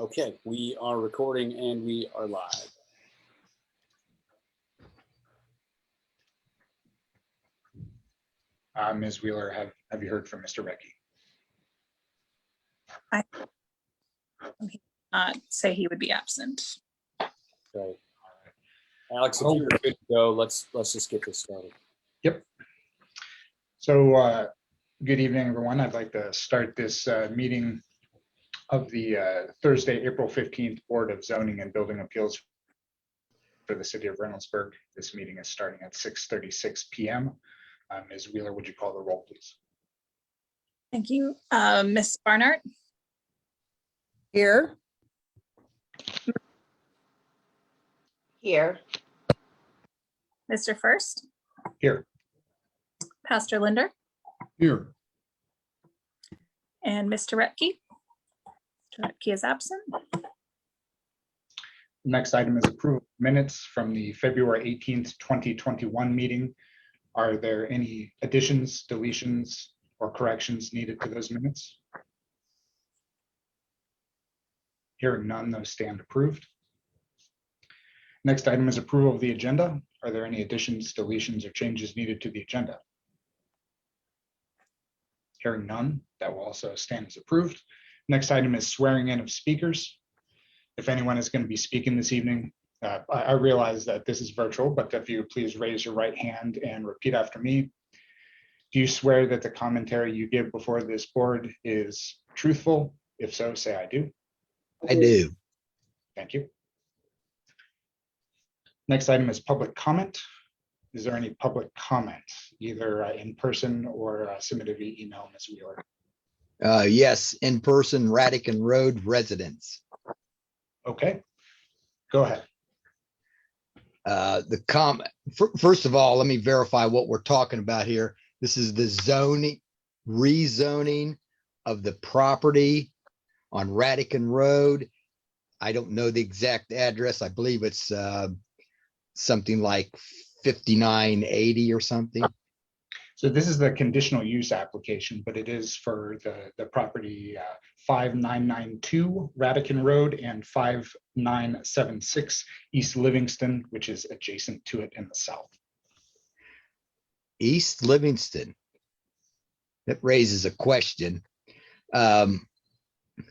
Okay, we are recording and we are live. Ms. Wheeler, have you heard from Mr. Recchi? Say he would be absent. Okay. Alex, if you're good to go, let's just get this started. Yep. So good evening, everyone. I'd like to start this meeting of the Thursday, April 15th Board of Zoning and Building Appeals for the City of Reynoldsburg. This meeting is starting at 6:36 p.m. Ms. Wheeler, would you call the roll, please? Thank you. Ms. Barnard? Here. Here. Mr. First? Here. Pastor Linder? Here. And Mr. Retke? Mr. Retke is absent. Next item is approval of minutes from the February 18th, 2021 meeting. Are there any additions, deletions, or corrections needed to those minutes? Hearing none, those stand approved. Next item is approval of the agenda. Are there any additions, deletions, or changes needed to the agenda? Hearing none, that will also stand as approved. Next item is swearing in of speakers. If anyone is going to be speaking this evening, I realize that this is virtual, but if you please raise your right hand and repeat after me. Do you swear that the commentary you give before this board is truthful? If so, say I do. I do. Thank you. Next item is public comment. Is there any public comment, either in person or submitted via email, Ms. Wheeler? Yes, in person, Radican Road residents. Okay, go ahead. The comment, first of all, let me verify what we're talking about here. This is the zoning, rezoning of the property on Radican Road. I don't know the exact address. I believe it's something like 5980 or something. So this is the conditional use application, but it is for the property 5992 Radican Road and 5976 East Livingston, which is adjacent to it in the south. East Livingston. That raises a question. Well,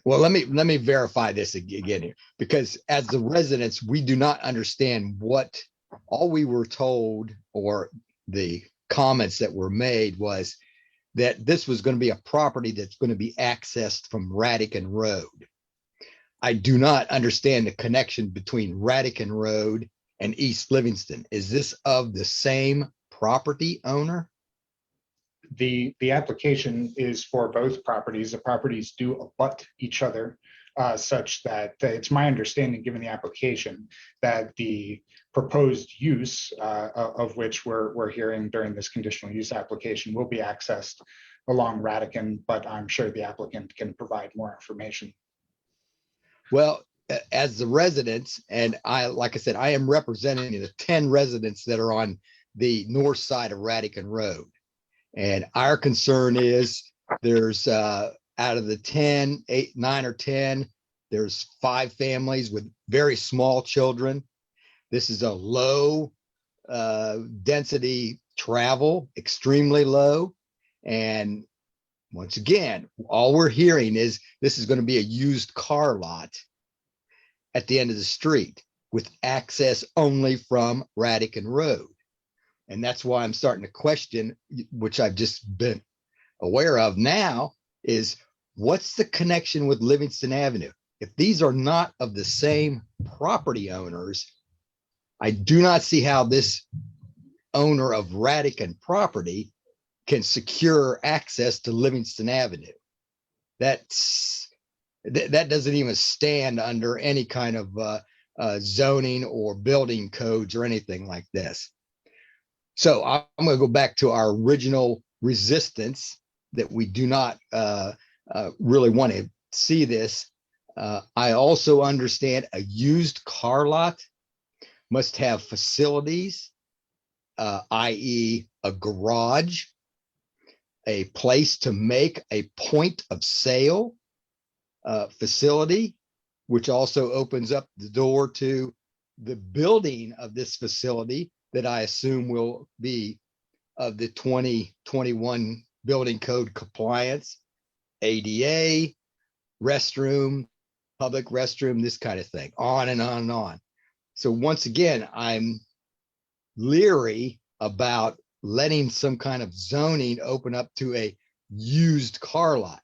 let me verify this again here, because as the residents, we do not understand what all we were told, or the comments that were made was that this was going to be a property that's going to be accessed from Radican Road. I do not understand the connection between Radican Road and East Livingston. Is this of the same property owner? The application is for both properties. The properties do abut each other such that it's my understanding, given the application, that the proposed use of which we're hearing during this conditional use application will be accessed along Radican, but I'm sure the applicant can provide more information. Well, as the residents, and like I said, I am representing the 10 residents that are on the north side of Radican Road. And our concern is there's out of the 10, 9 or 10, there's 5 families with very small children. This is a low density travel, extremely low. And once again, all we're hearing is this is going to be a used car lot at the end of the street with access only from Radican Road. And that's why I'm starting to question, which I've just been aware of now, is what's the connection with Livingston Avenue? If these are not of the same property owners, I do not see how this owner of Radican property can secure access to Livingston Avenue. That doesn't even stand under any kind of zoning or building codes or anything like this. So I'm going to go back to our original resistance that we do not really want to see this. I also understand a used car lot must have facilities, i.e. a garage, a place to make a point of sale facility, which also opens up the door to the building of this facility that I assume will be of the 2021 building code compliance, ADA, restroom, public restroom, this kind of thing, on and on and on. So once again, I'm leery about letting some kind of zoning open up to a used car lot.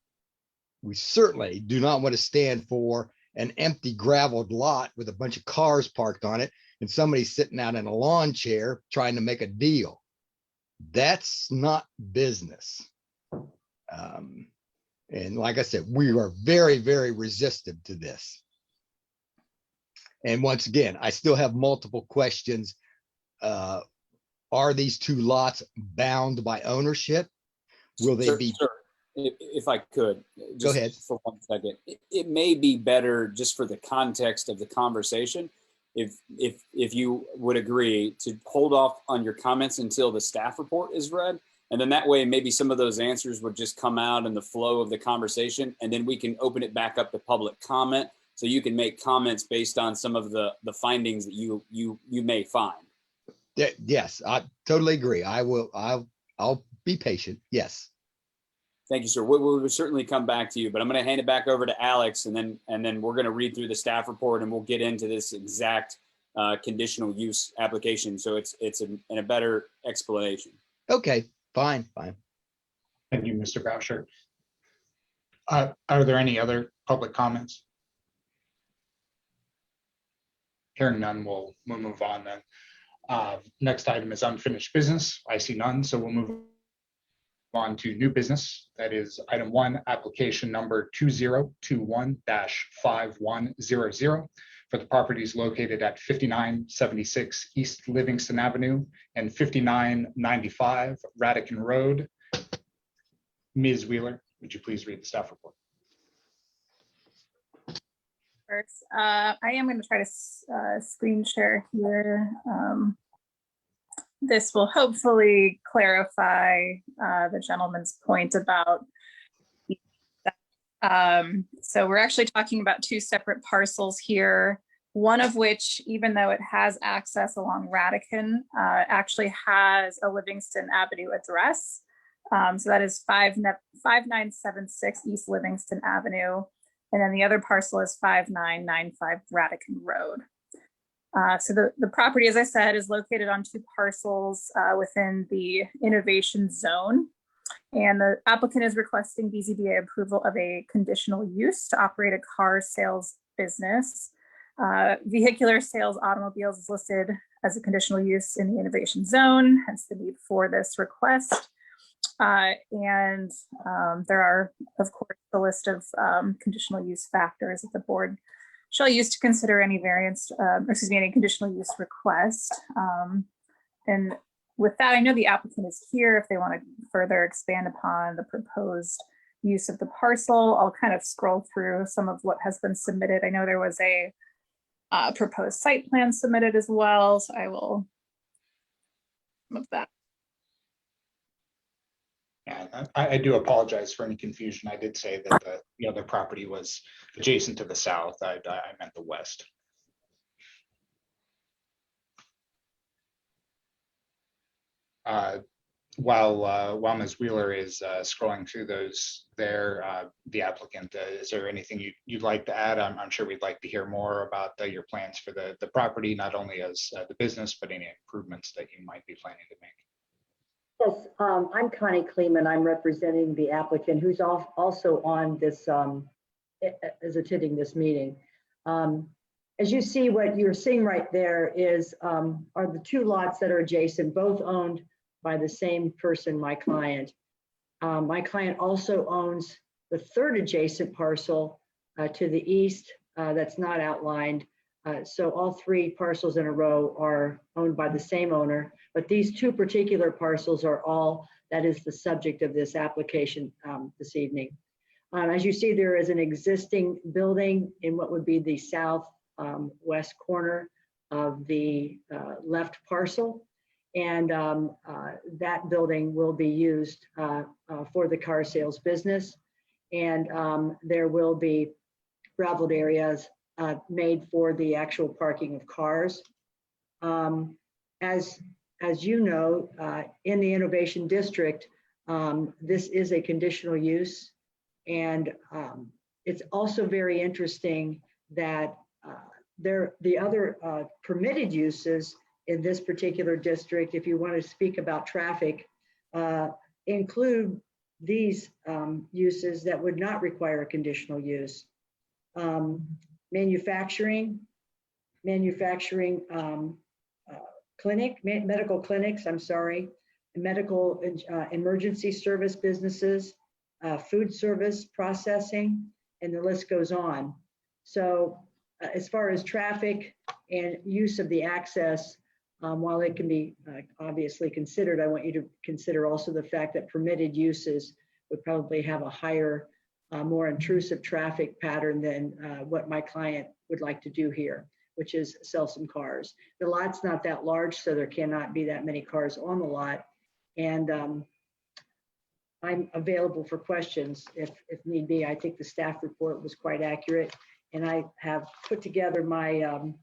We certainly do not want to stand for an empty graveled lot with a bunch of cars parked on it and somebody sitting out in a lawn chair trying to make a deal. That's not business. And like I said, we are very, very resistant to this. And once again, I still have multiple questions. Are these two lots bound by ownership? Will they be? Sir, if I could, just Go ahead. for 1 second. It may be better, just for the context of the conversation, if you would agree to hold off on your comments until the staff report is read. And then that way, maybe some of those answers would just come out in the flow of the conversation. And then we can open it back up to public comment. So you can make comments based on some of the findings that you may find. Yes, I totally agree. I'll be patient. Yes. Thank you, sir. We'll certainly come back to you, but I'm going to hand it back over to Alex, and then we're going to read through the staff report, and we'll get into this exact conditional use application. So it's in a better explanation. Okay, fine. Thank you, Mr. Boucher. Are there any other public comments? Hearing none, we'll move on then. Next item is unfinished business. I see none, so we'll move on to new business. That is item 1, application number 2021-5100 for the properties located at 5976 East Livingston Avenue and 5995 Radican Road. Ms. Wheeler, would you please read the staff report? First, I am going to try to screen share here. This will hopefully clarify the gentleman's point about. So we're actually talking about two separate parcels here, one of which, even though it has access along Radican, actually has a Livingston Avenue address. So that is 5976 East Livingston Avenue. And then the other parcel is 5995 Radican Road. So the property, as I said, is located on two parcels within the innovation zone. And the applicant is requesting BZBA approval of a conditional use to operate a car sales business. Vehicular sales automobiles is listed as a conditional use in the innovation zone, hence the need for this request. And there are, of course, the list of conditional use factors that the board shall use to consider any variance, any conditional use request. And with that, I know the applicant is here if they want to further expand upon the proposed use of the parcel. I'll kind of scroll through some of what has been submitted. I know there was a proposed site plan submitted as well, so I will some of that. Yeah, I do apologize for any confusion. I did say that the other property was adjacent to the south. I meant the west. While Ms. Wheeler is scrolling through those there, the applicant, is there anything you'd like to add? I'm sure we'd like to hear more about your plans for the property, not only as the business, but any improvements that you might be planning to make. Yes, I'm Connie Kleeman. I'm representing the applicant who's also on this, is attending this meeting. As you see, what you're seeing right there is are the two lots that are adjacent, both owned by the same person, my client. My client also owns the third adjacent parcel to the east that's not outlined. So all three parcels in a row are owned by the same owner, but these two particular parcels are all that is the subject of this application this evening. As you see, there is an existing building in what would be the south west corner of the left parcel. And that building will be used for the car sales business. And there will be graveled areas made for the actual parking of cars. As you know, in the Innovation District, this is a conditional use. And it's also very interesting that the other permitted uses in this particular district, if you want to speak about traffic, include these uses that would not require a conditional use. Manufacturing medical clinics, I'm sorry, medical emergency service businesses, food service processing, and the list goes on. So as far as traffic and use of the access, while it can be obviously considered, I want you to consider also the fact that permitted uses would probably have a higher, more intrusive traffic pattern than what my client would like to do here, which is sell some cars. The lot's not that large, so there cannot be that many cars on the lot. And I'm available for questions if need be. I think the staff report was quite accurate, and I have put together my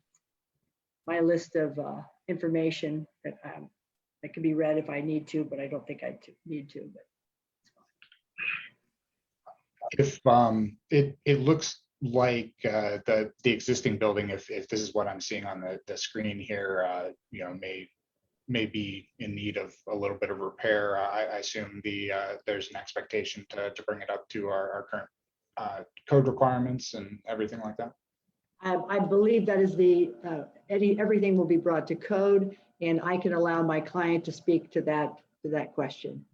my list of information that can be read if I need to, but I don't think I need to. But if it looks like the existing building, if this is what I'm seeing on the screen here, you know, may be in need of a little bit of repair. I assume there's an expectation to bring it up to our current code requirements and everything like that. I believe that is everything will be brought to code, and I can allow my client to speak to that question.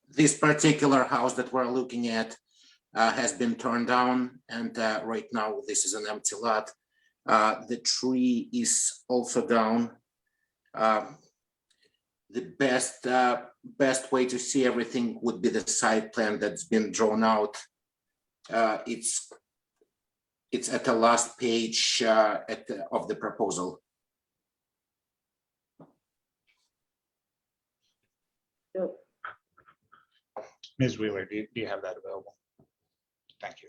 This particular house that we're looking at has been torn down, and right now this is an empty lot. The tree is also down. The best way to see everything would be the site plan that's been drawn out. It's at the last page of the proposal. So, Ms. Wheeler, do you have that available? Thank you.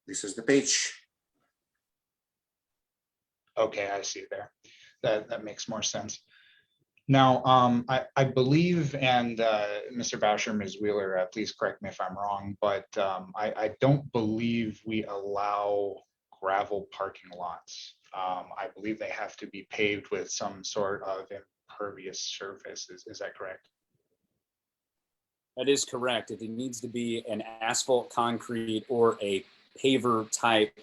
This is the page. Okay, I see there. That makes more sense. Now, I believe, and Mr. Boucher, Ms. Wheeler, please correct me if I'm wrong, but I don't believe we allow gravel parking lots. I believe they have to be paved with some sort of impervious surface. Is that correct? That is correct. If it needs to be an asphalt, concrete, or a paver type,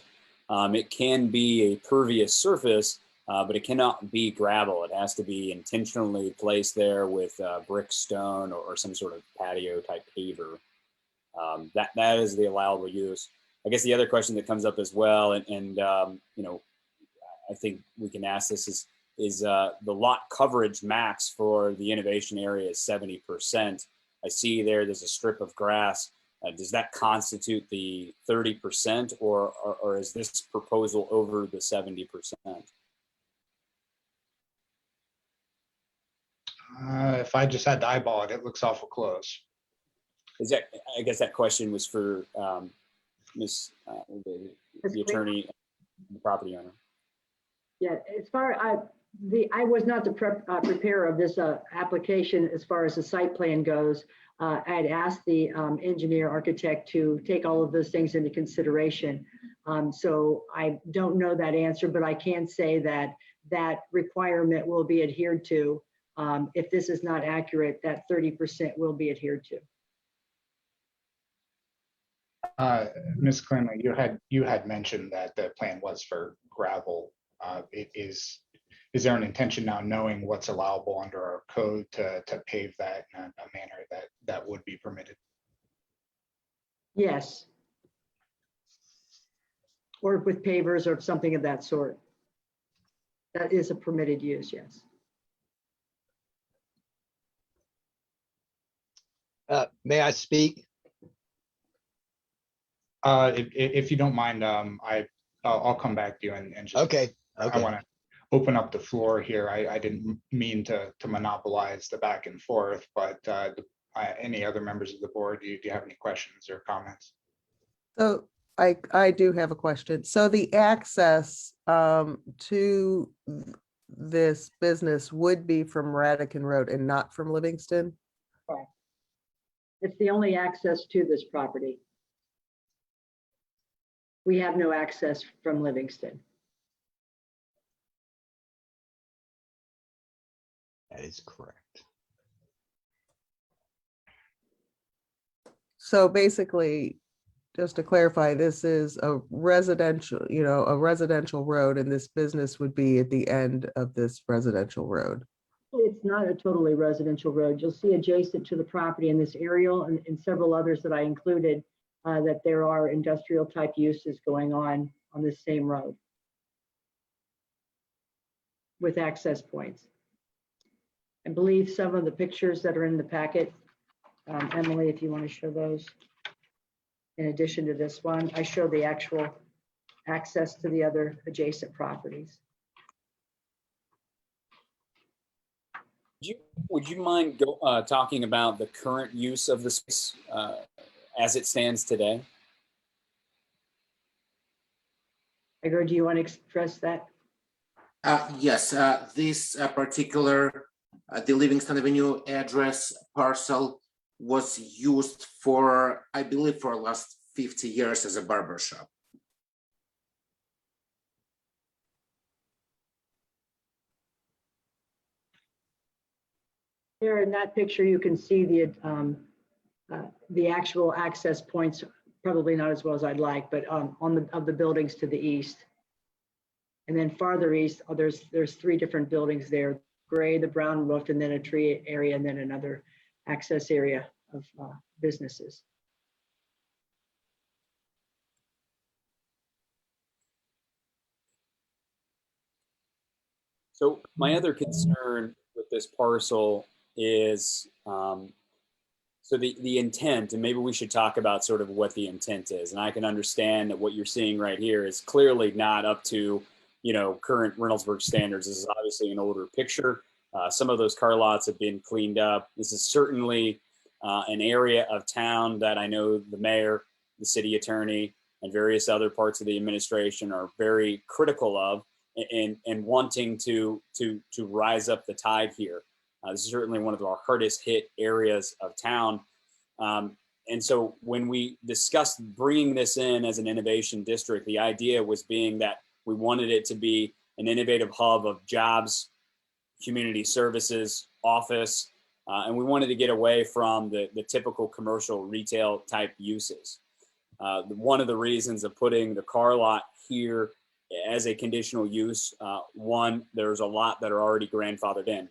it can be a pervious surface, but it cannot be gravel. It has to be intentionally placed there with brick, stone, or some sort of patio type paver. That is the allowable use. I guess the other question that comes up as well, and you know, I think we can ask this is the lot coverage max for the innovation area is 70%. I see there's a strip of grass. Does that constitute the 30%, or is this proposal over the 70%? If I just had to eyeball it, it looks awful close. Is that? I guess that question was for Ms. The attorney, the property owner. yeah, as far I was not the preparer of this application as far as the site plan goes. I'd asked the engineer architect to take all of those things into consideration. So I don't know that answer, but I can say that that requirement will be adhered to. If this is not accurate, that 30% will be adhered to. Ms. Clinley, you had mentioned that the plan was for gravel. Is there an intention now, knowing what's allowable under our code, to pave that in a manner that would be permitted? Yes. Or with pavers or something of that sort. That is a permitted use, yes. May I speak? If you don't mind, I'll come back to you and just. Okay. I want to open up the floor here. I didn't mean to monopolize the back and forth, but any other members of the board, do you have any questions or comments? So I do have a question. So the access to this business would be from Radican Road and not from Livingston? Correct. It's the only access to this property. We have no access from Livingston. That is correct. So basically, just to clarify, this is a residential, a residential road, and this business would be at the end of this residential road. It's not a totally residential road. You'll see adjacent to the property in this aerial and several others that I included that there are industrial type uses going on this same road with access points. I believe some of the pictures that are in the packet, Emily, if you want to show those. In addition to this one, I show the actual access to the other adjacent properties. Would you mind talking about the current use of the space as it stands today? Edgar, do you want to express that? Yes, this particular, the Livingston Avenue address parcel was used for, I believe, for the last 50 years as a barber shop. There in that picture, you can see the actual access points, probably not as well as I'd like, but of the buildings to the east. And then farther east, there's three different buildings there: gray, the brown roof, and then a tree area, and then another access area of businesses. So my other concern with this parcel is, so the intent, and maybe we should talk about sort of what the intent is. And I can understand that what you're seeing right here is clearly not up to, current Reynoldsburg standards. This is obviously an older picture. Some of those car lots have been cleaned up. This is certainly an area of town that I know the mayor, the city attorney, and various other parts of the administration are very critical of, and wanting to rise up the tide here. This is certainly one of our hardest hit areas of town. And so when we discussed bringing this in as an innovation district, the idea was being that we wanted it to be an innovative hub of jobs, community services, office, and we wanted to get away from the typical commercial retail type uses. One of the reasons of putting the car lot here as a conditional use, one, there's a lot that are already grandfathered in.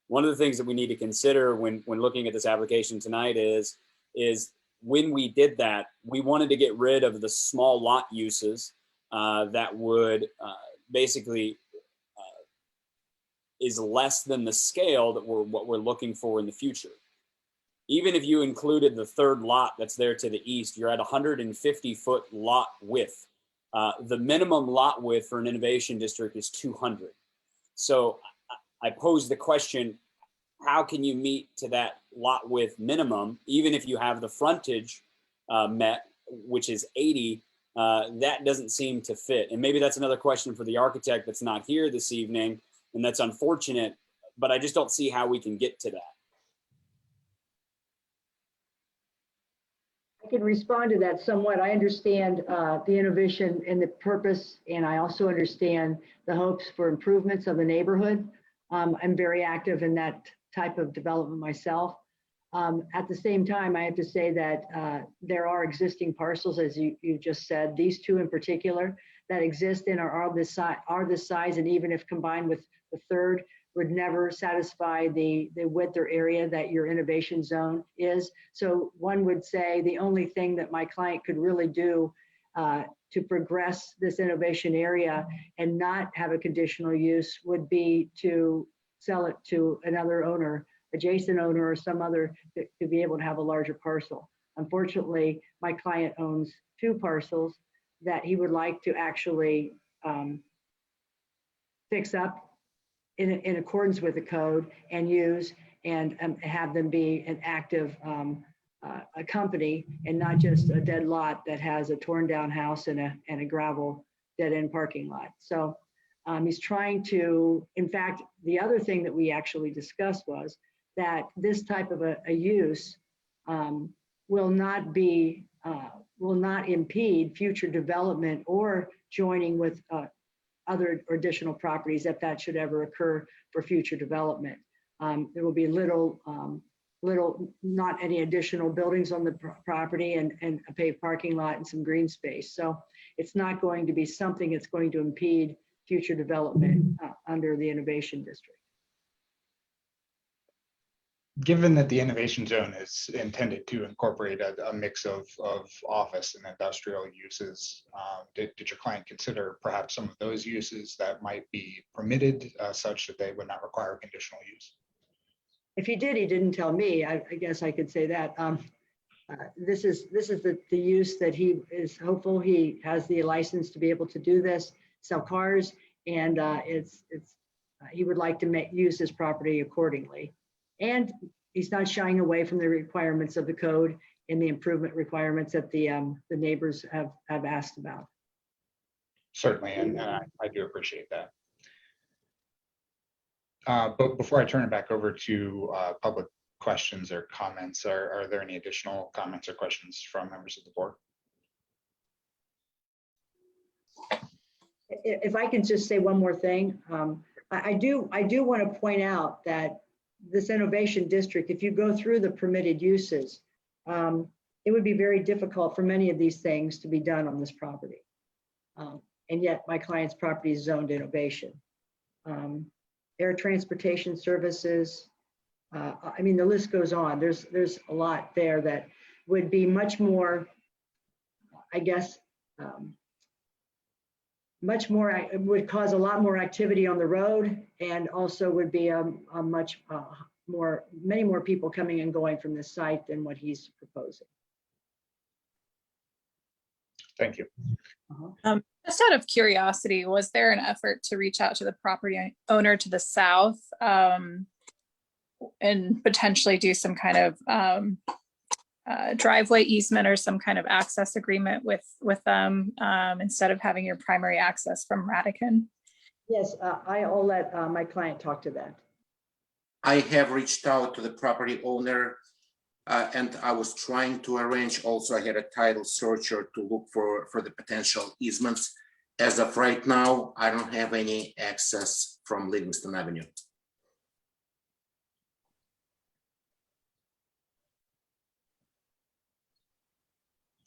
One of the things that we need to consider when looking at this application tonight is when we did that, we wanted to get rid of the small lot uses that would basically is less than the scale that what we're looking for in the future. Even if you included the third lot that's there to the east, you're at 150-foot lot width. The minimum lot width for an innovation district is 200. So I pose the question, how can you meet to that lot width minimum, even if you have the frontage met, which is 80, that doesn't seem to fit. And maybe that's another question for the architect that's not here this evening, and that's unfortunate, but I just don't see how we can get to that. I can respond to that somewhat. I understand the innovation and the purpose, and I also understand the hopes for improvements of the neighborhood. I'm very active in that type of development myself. At the same time, I have to say that there are existing parcels, as you just said, these two in particular, that exist and are this size, and even if combined with the third, would never satisfy the width or area that your innovation zone is. So one would say the only thing that my client could really do to progress this innovation area and not have a conditional use would be to sell it to another owner, adjacent owner, or some other to be able to have a larger parcel. Unfortunately, my client owns two parcels that he would like to actually fix up in accordance with the code and use, and have them be an active a company and not just a dead lot that has a torn down house and a gravel dead end parking lot. So he's trying to, in fact, the other thing that we actually discussed was that this type of a use will not impede future development or joining with other or additional properties if that should ever occur for future development. There will be little, not any additional buildings on the property and a paved parking lot and some green space. So it's not going to be something that's going to impede future development under the innovation district. Given that the innovation zone is intended to incorporate a mix of office and industrial uses, did your client consider perhaps some of those uses that might be permitted such that they would not require conditional use? If he did, he didn't tell me. I guess I could say that. This is the use that he is hopeful. He has the license to be able to do this, sell cars, and he would like to use his property accordingly. And he's not shying away from the requirements of the code and the improvement requirements that the neighbors have asked about. Certainly, and I do appreciate that. But before I turn it back over to public questions or comments, are there any additional comments or questions from members of the board? If I can just say one more thing, I do want to point out that this innovation district, if you go through the permitted uses, it would be very difficult for many of these things to be done on this property. And yet my client's property is zoned innovation. Air transportation services, I mean, the list goes on. There's a lot there that would be much more, I guess, much more, it would cause a lot more activity on the road, and also would be a much many more people coming and going from this site than what he's proposing. Thank you. Just out of curiosity, was there an effort to reach out to the property owner to the south and potentially do some kind of driveway easement or some kind of access agreement with them instead of having your primary access from Radican? Yes, I'll let my client talk to that. I have reached out to the property owner and I was trying to arrange also, I had a title searcher to look for the potential easements. As of right now, I don't have any access from Livingston Avenue.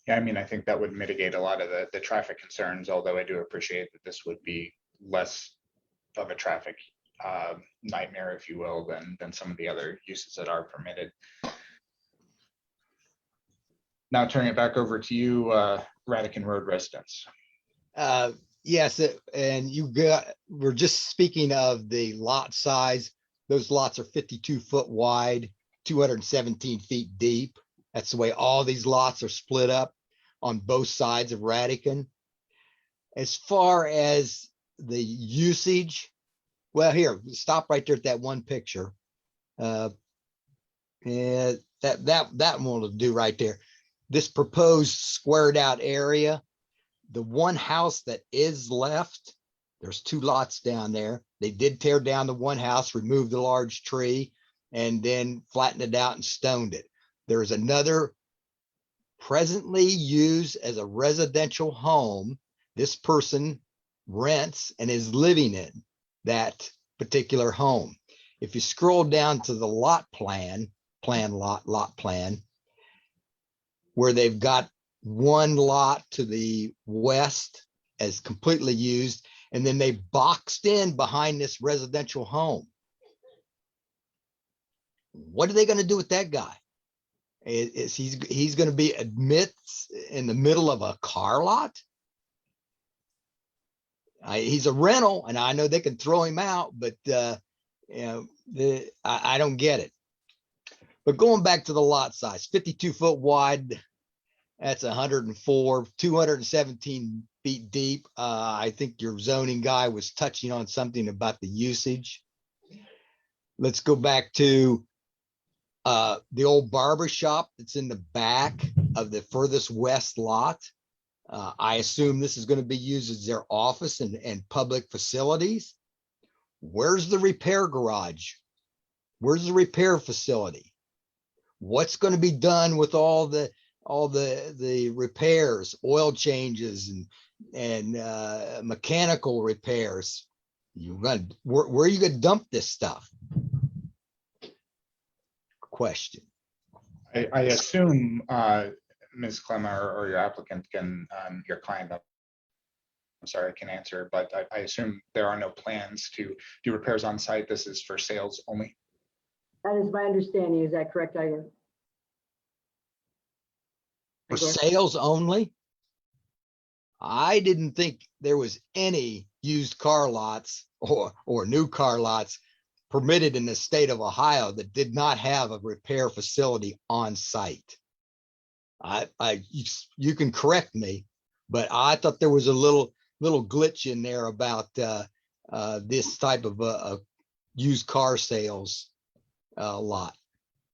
Yeah, I mean, I think that would mitigate a lot of the traffic concerns, although I do appreciate that this would be less of a traffic nightmare, if you will, than some of the other uses that are permitted. Now turning it back over to you, Radican Road residents. Yes, and we're just speaking of the lot size. Those lots are 52 foot wide, 217 feet deep. That's the way all these lots are split up on both sides of Radican. As far as the usage, well, here, stop right there at that one picture. And that one will do right there. This proposed squared out area, the one house that is left, there's two lots down there. They did tear down the one house, remove the large tree, and then flattened it out and stoned it. There is another presently used as a residential home. This person rents and is living in that particular home. If you scroll down to the lot plan, where they've got one lot to the west as completely used, and then they boxed in behind this residential home. What are they going to do with that guy? He's going to be admits in the middle of a car lot? He's a rental, and I know they can throw him out, but I don't get it. But going back to the lot size, 52 foot wide, that's 104, 217 feet deep. I think your zoning guy was touching on something about the usage. Let's go back to The old barber shop that's in the back of the furthest west lot. I assume this is going to be used as their office and public facilities. Where's the repair garage? Where's the repair facility? What's going to be done with all the repairs, oil changes and mechanical repairs? Where are you going to dump this stuff? Question. I assume Ms. Clemmer or your applicant can, your client, I'm sorry, can answer, but I assume there are no plans to do repairs on site. This is for sales only. That is my understanding. Is that correct, Igor? For Igor? sales only? I didn't think there was any used car lots or new car lots permitted in the state of Ohio that did not have a repair facility on site. You can correct me, but I thought there was a little glitch in there about this type of used car sales lot,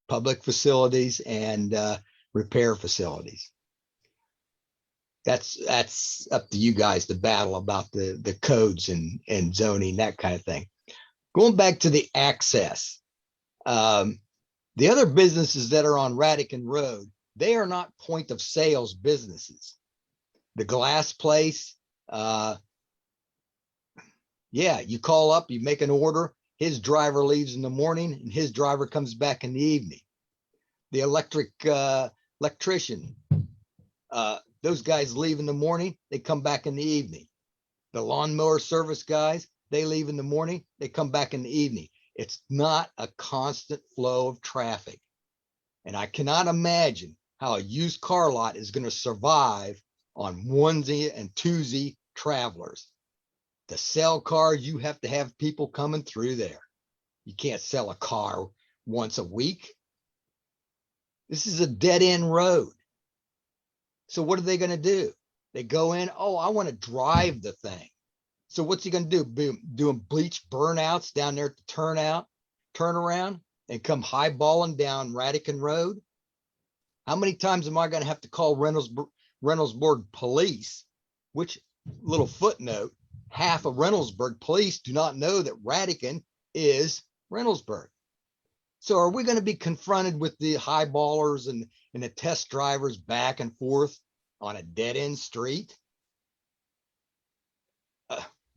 public facilities and repair facilities. That's up to you guys to battle about the codes and zoning, that kind of thing. Going back to the access, the other businesses that are on Radican Road, they are not point of sales businesses. The glass place, yeah, you call up, you make an order, his driver leaves in the morning and his driver comes back in the evening. The electrician, those guys leave in the morning, they come back in the evening. The lawnmower service guys, they leave in the morning, they come back in the evening. It's not a constant flow of traffic. And I cannot imagine how a used car lot is going to survive on onesie and twosie travelers. To sell cars, you have to have people coming through there. You can't sell a car once a week. This is a dead end road. So what are they going to do? They go in, oh, I want to drive the thing. So what's he going to do? Doing bleach burnouts down there to turn around and come highballing down Radican Road? How many times am I going to have to call Reynoldsburg police? Which, little footnote, half of Reynoldsburg police do not know that Radican is Reynoldsburg. So are we going to be confronted with the highballers and the test drivers back and forth on a dead end street?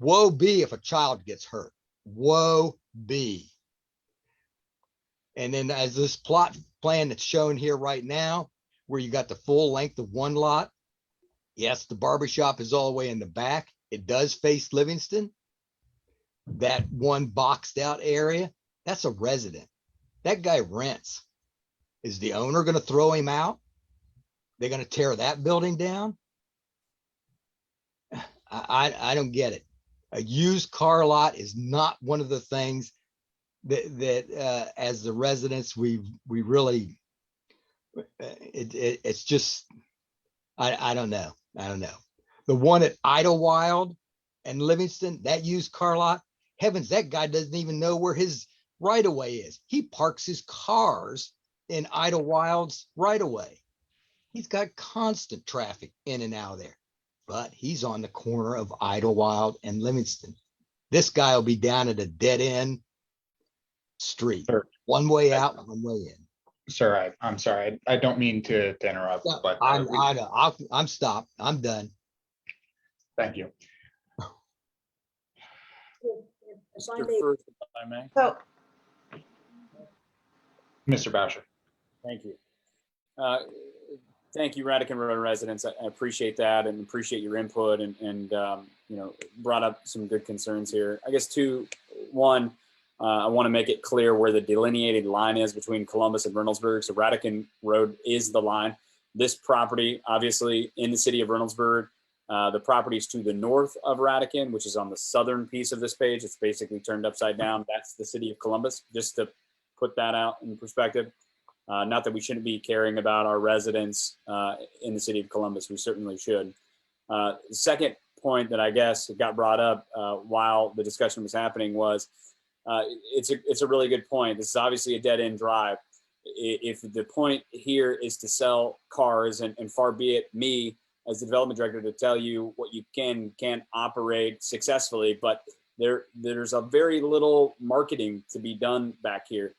Woe be if a child gets hurt. Woe be. And then as this plot plan that's shown here right now, where you got the full length of one lot, yes, the barbershop is all the way in the back. It does face Livingston. That one boxed out area, that's a resident. That guy rents. Is the owner going to throw him out? They're going to tear that building down? I don't get it. A used car lot is not one of the things that as the residents, we really, it's just, I don't know. I don't know. The one at Idlewild and Livingston, that used car lot, heavens, that guy doesn't even know where his right of way is. He parks his cars in Idlewild's right of way. He's got constant traffic in and out of there, but he's on the corner of Idlewild and Livingston. This guy will be down at a dead end street, Sir, one way out, one way in. Sir, I'm sorry. I don't mean to interrupt, No, but I'm stopped. I'm done. thank you. If I Mr. may- First, if I may. So, Mr. Basher. Thank you. Thank you, Radican Road residents. I appreciate that and appreciate your input and you know, brought up some good concerns here. I guess one, I want to make it clear where the delineated line is between Columbus and Reynoldsburg. So Radican Road is the line. This property, obviously in the city of Reynoldsburg, the property is to the north of Radican, which is on the southern piece of this page. It's basically turned upside down. That's the city of Columbus, just to put that out in perspective. Not that we shouldn't be caring about our residents in the city of Columbus. We certainly should. The second point that I guess got brought up while the discussion was happening was it's a really good point. This is obviously a dead end drive. If the point here is to sell cars, and far be it me as the development director to tell you what you can't operate successfully, but there's a very little marketing to be done back here.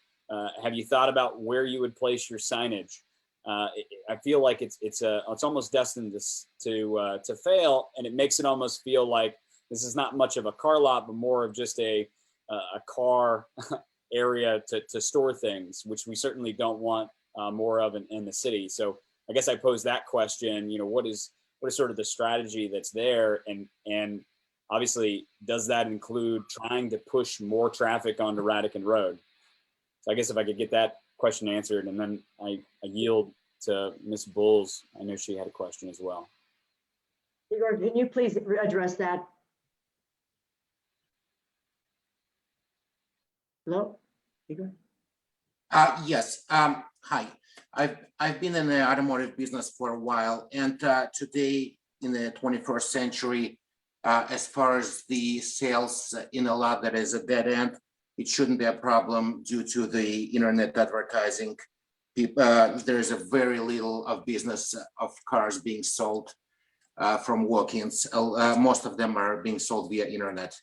Have you thought about where you would place your signage? I feel like it's almost destined to fail, and it makes it almost feel like this is not much of a car lot, but more of just a car area to store things, which we certainly don't want more of in the city. So I guess I pose that question. What is sort of the strategy that's there, and obviously, does that include trying to push more traffic onto Radican Road? So I guess if I could get that question answered, and then I yield to Ms. Bulls. I know she had a question as well. Igor, can you please address that? Hello, Igor? Yes. Hi. I've been in the automotive business for a while, and today in the 21st century, as far as the sales in a lot that is a dead end, it shouldn't be a problem due to the internet advertising. There is a very little of business of cars being sold from walk-ins. Most of them are being sold via internet.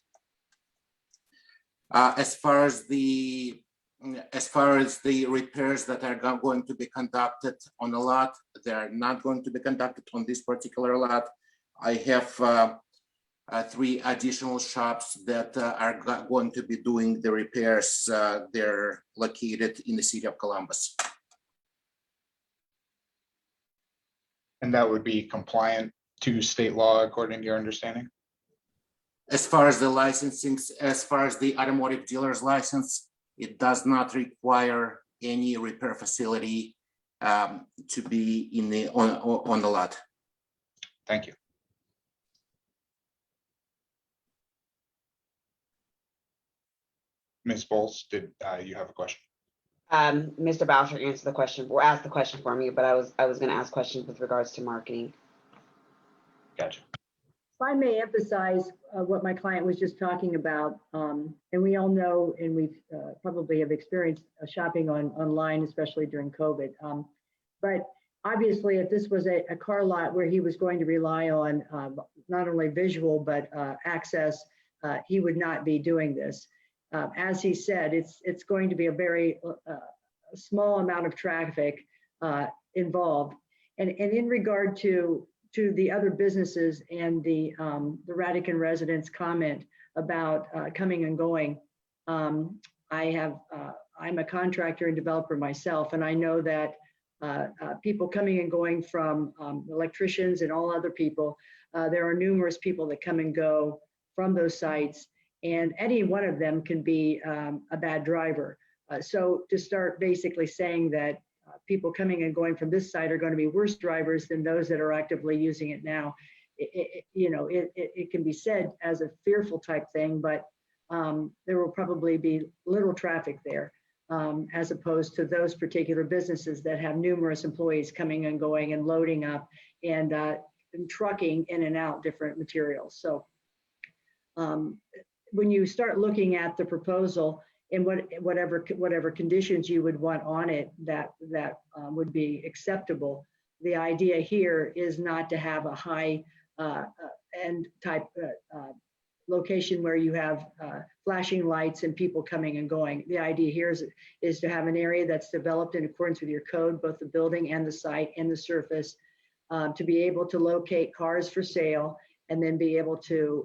As far as the repairs that are going to be conducted on a lot, they are not going to be conducted on this particular lot. I have 3 additional shops that are going to be doing the repairs. They're located in the city of Columbus. And that would be compliant to state law, according to your understanding? As far as the licensing, as far as the automotive dealer's license, it does not require any repair facility to be on the lot. Thank you. Ms. Bowles, did you have a question? Mr. Boucher answered the question or asked the question for me, but I was going to ask questions with regards to marketing. Gotcha. If I may emphasize what my client was just talking about, and we all know, and we've probably have experienced shopping online, especially during COVID. But obviously, if this was a car lot where he was going to rely on not only visual, but access, he would not be doing this. As he said, it's going to be a very small amount of traffic involved. And in regard to the other businesses and the Radican residents' comment about coming and going, I'm a contractor and developer myself, and I know that people coming and going from electricians and all other people, there are numerous people that come and go from those sites, and any one of them can be a bad driver. So to start basically saying that people coming and going from this site are going to be worse drivers than those that are actively using it now, it can be said as a fearful type thing, but there will probably be little traffic there, as opposed to those particular businesses that have numerous employees coming and going and loading up and trucking in and out different materials. So when you start looking at the proposal and whatever conditions you would want on it that would be acceptable, the idea here is not to have a high end type location where you have flashing lights and people coming and going. The idea here is to have an area that's developed in accordance with your code, both the building and the site and the surface, to be able to locate cars for sale, and then be able to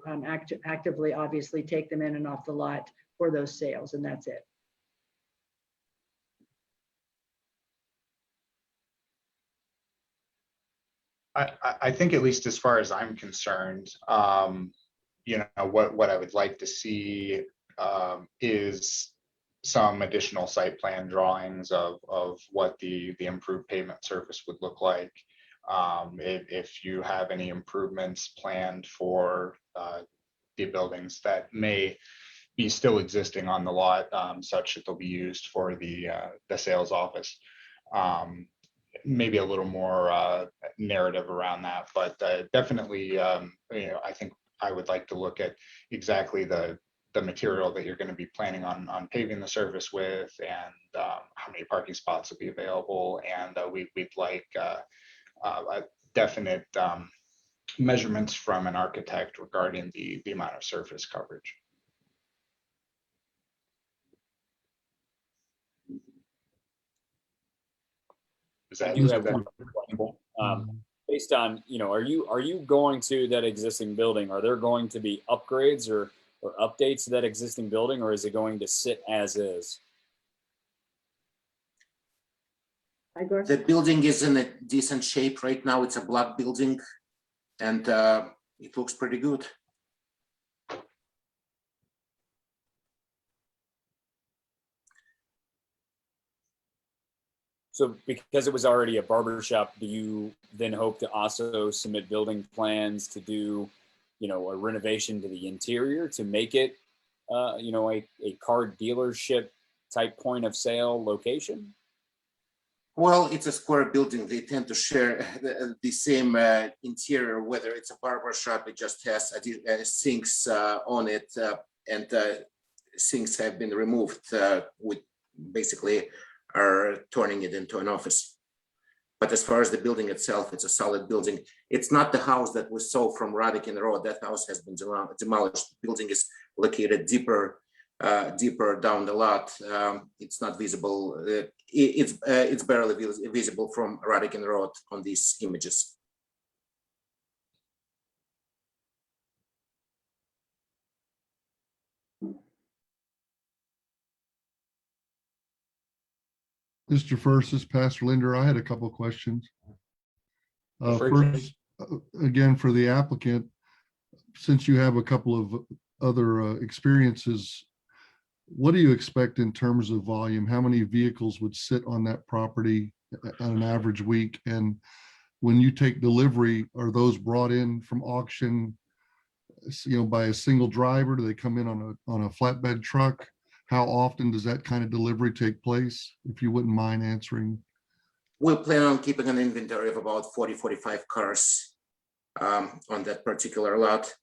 actively, obviously, take them in and off the lot for those sales, and that's it. I think, at least as far as I'm concerned, what I would like to see is some additional site plan drawings of what the improved pavement surface would look like. If you have any improvements planned for the buildings that may be still existing on the lot, such that they'll be used for the sales office. Maybe a little more narrative around that, but definitely, I think I would like to look at exactly the the material that you're going to be planning on paving the surface with, and how many parking spots will be available. And we'd like a definite measurements from an architect regarding the amount of surface coverage. Is I that, do is have that one question. Based on, are you going to that existing building? Are there going to be upgrades or updates to that existing building, or is it going to sit as is? The building is in a decent shape right now. It's a block building, and it looks pretty good. So because it was already a barber shop, do you then hope to also submit building plans to do, a renovation to the interior to make it, a car dealership type point of sale location? Well, it's a square building. They tend to share the same interior, whether it's a barber shop, it just has sinks on it, and sinks have been removed. We basically are turning it into an office. But as far as the building itself, it's a solid building. It's not the house that we saw from Radican Road. That house has been demolished. The building is located deeper down the lot. It's not visible. It's barely visible from Radican Road on these images. Mr. First, this is Pastor Linder. I had a couple of questions. First, again, for the applicant, since you have a couple of other experiences, what do you expect in terms of volume? How many vehicles would sit on that property on an average week? And when you take delivery, are those brought in from auction, by a single driver? Do they come in on a flatbed truck? How often does that kind of delivery take place? If you wouldn't mind answering. We plan on keeping an inventory of about 40, 45 cars on that particular lot.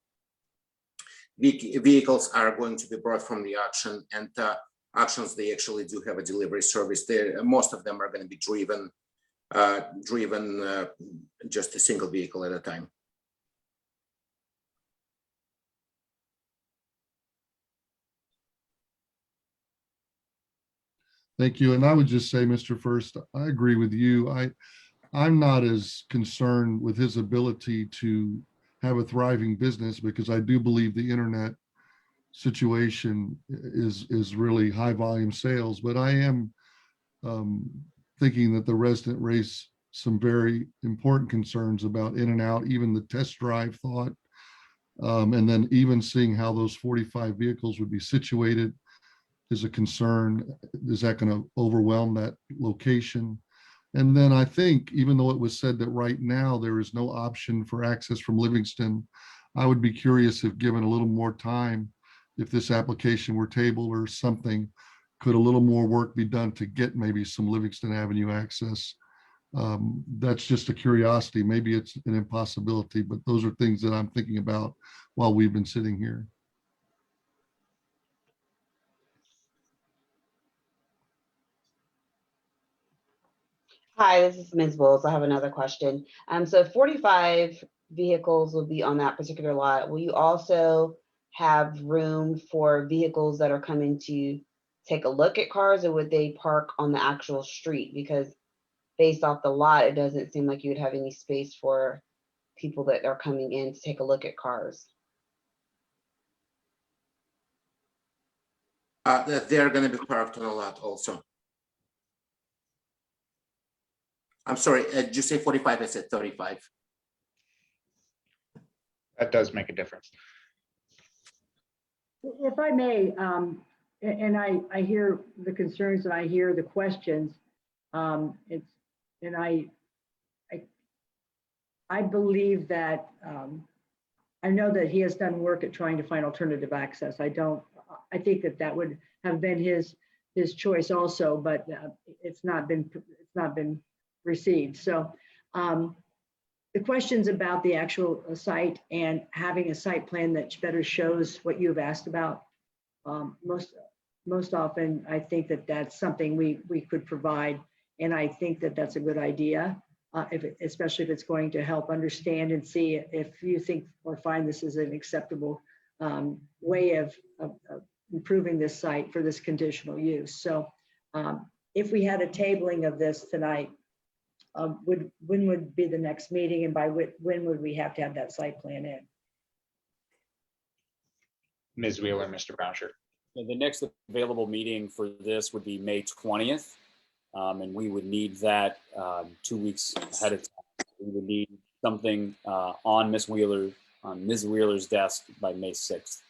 Vehicles are going to be brought from the auction, and auctions, they actually do have a delivery service there. Most of them are going to be driven just a single vehicle at a time. Thank you. And I would just say, Mr. First, I agree with you. I'm not as concerned with his ability to have a thriving business, because I do believe the internet situation is really high volume sales. But I am thinking that the resident raised some very important concerns about in and out, even the test drive thought, and then even seeing how those 45 vehicles would be situated is a concern. Is that going to overwhelm that location? And then I think, even though it was said that right now there is no option for access from Livingston, I would be curious if, given a little more time, if this application were tabled or something, could a little more work be done to get maybe some Livingston Avenue access? That's just a curiosity. Maybe it's an impossibility, but those are things that I'm thinking about while we've been sitting here. Hi, this is Ms. Bowles. I have another question. So 45 vehicles will be on that particular lot. Will you also have room for vehicles that are coming to take a look at cars, or would they park on the actual street? Because based off the lot, it doesn't seem like you would have any space for people that are coming in to take a look at cars. They're going to be parked on a lot also. I'm sorry, did you say 45? I said 35. that does make a difference. If I may, and I hear the concerns and I hear the questions. I believe that I know that he has done work at trying to find alternative access. I think that would have been his choice also, but it's not been received. So the questions about the actual site and having a site plan that better shows what you've asked about, most often, I think that that's something we could provide. And I think that that's a good idea, especially if it's going to help understand and see if you think or find this is an acceptable way of improving this site for this conditional use. So if we had a tabling of this tonight, when would be the next meeting, and by when would we have to have that site plan in? Ms. Wheeler, Mr. Boucher. The next available meeting for this would be May 20th. And we would need that 2 weeks ahead of time. We would need something on Ms. Wheeler's desk by May 6th.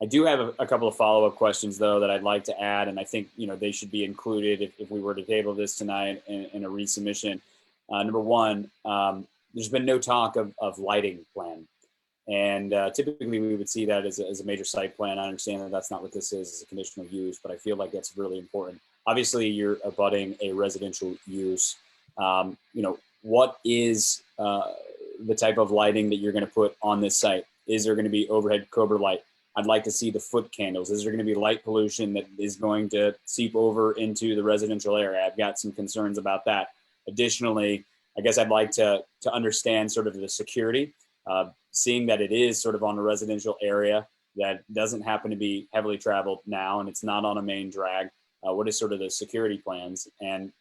I do have a couple of follow-up questions, though, that I'd like to add, and I think they should be included if we were to table this tonight in a resubmission. Number one, there's been no talk of lighting plan, and typically we would see that as a major site plan. I understand that that's not what this is, as a conditional use, but I feel like that's really important. Obviously, you're abutting a residential use. What is the type of lighting that you're going to put on this site? Is there going to be overhead cobra light? I'd like to see the foot candles. Is there going to be light pollution that is going to seep over into the residential area? I've got some concerns about that. Additionally, I guess I'd like to understand sort of the security, seeing that it is sort of on a residential area that doesn't happen to be heavily traveled now, and it's not on a main drag. What is sort of the security plans? And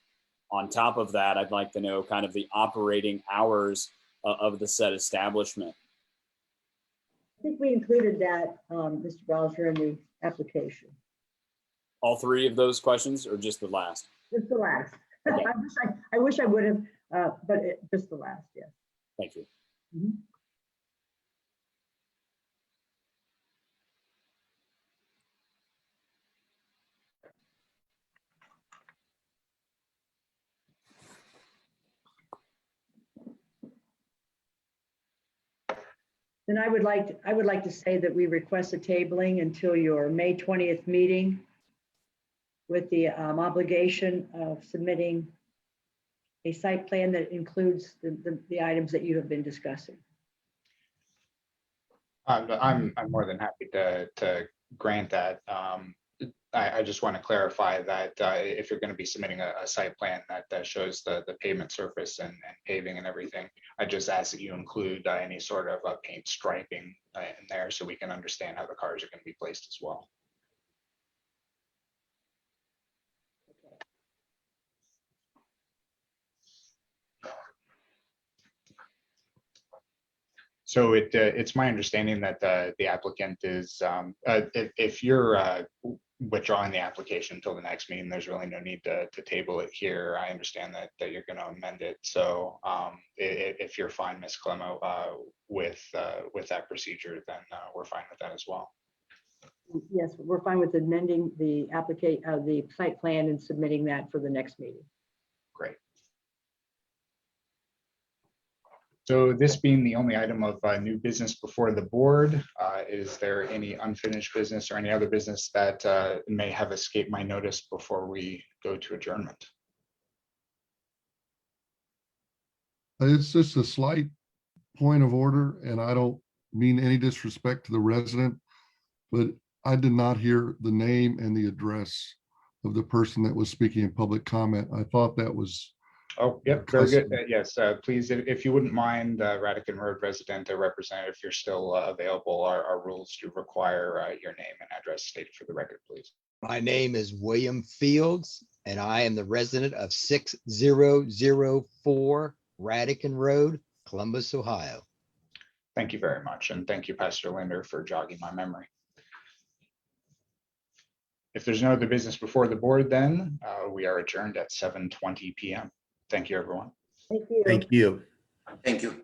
on top of that, I'd like to know kind of the operating hours of the said establishment. I think we included that, Mr. Bowser, in the application. All three of those questions, or just the last? Just the last. Okay. I wish I would have, but just the last, yes. Thank you. Mhm. Then I would like to say that we request a tabling until your May 20th meeting, with the obligation of submitting a site plan that includes the items that you have been discussing. I'm more than happy to grant that. I just want to clarify that if you're going to be submitting a site plan that shows the pavement surface and paving and everything, I just ask that you include any sort of paint striping in there so we can understand how the cars are going to be placed as well. So it's my understanding that the applicant is, if you're withdrawing the application until the next meeting, there's really no need to table it here. I understand that you're going to amend it. So if you're fine, Ms. Clemo, with that procedure, then we're fine with that as well. Yes, we're fine with amending the the site plan and submitting that for the next meeting. Great. So this being the only item of new business before the board, is there any unfinished business or any other business that may have escaped my notice before we go to adjournment? It's just a slight point of order, and I don't mean any disrespect to the resident, but I did not hear the name and the address of the person that was speaking in public comment. I thought that was. Oh, yep, very good. Yes, please, if you wouldn't mind, Radican Road resident or representative, if you're still available, our rules do require your name and address stated for the record, please. My name is William Fields, and I am the resident of 6004 Radican Road, Columbus, Ohio. Thank you very much. And thank you, Pastor Linder, for jogging my memory. If there's no other business before the board, then we are adjourned at 7:20 p.m. Thank you, everyone. Thank you. Thank you. Thank you.